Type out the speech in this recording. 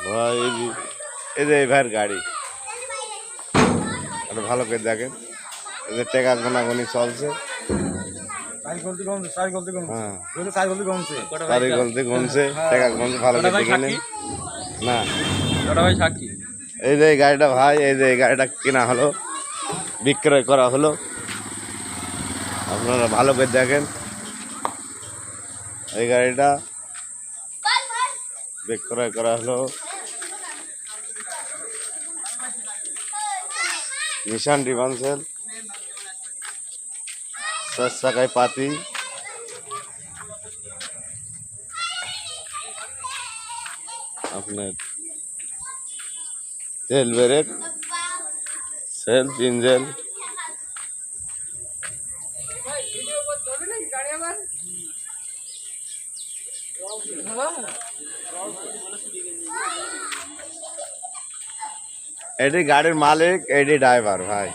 ভাই এই যে এই ভাইয়ের গাড়ি ভালো করে দেখেন, এদের টেকা গোনাগুনি চলছে। হ্যাঁ সারি গলতে গুনছে, টেকা গুনছে, ভালো করে দেখে নেন। না এই যে এই গাড়িটা ভাই, এই যে এই গাড়িটা কেনা হলো, বিক্রয় করা হলো, আপনারা ভালো করে দেখেন। এই গাড়িটা বিক্রয় করা হলো নিশান ডিভান্সেল 4 চাকায় পাতি। আপনার তেল ব্রেক, সেলফ ইঞ্জিন, এটি গাড়ির মালিক, এটি ড্রাইভার ভাই।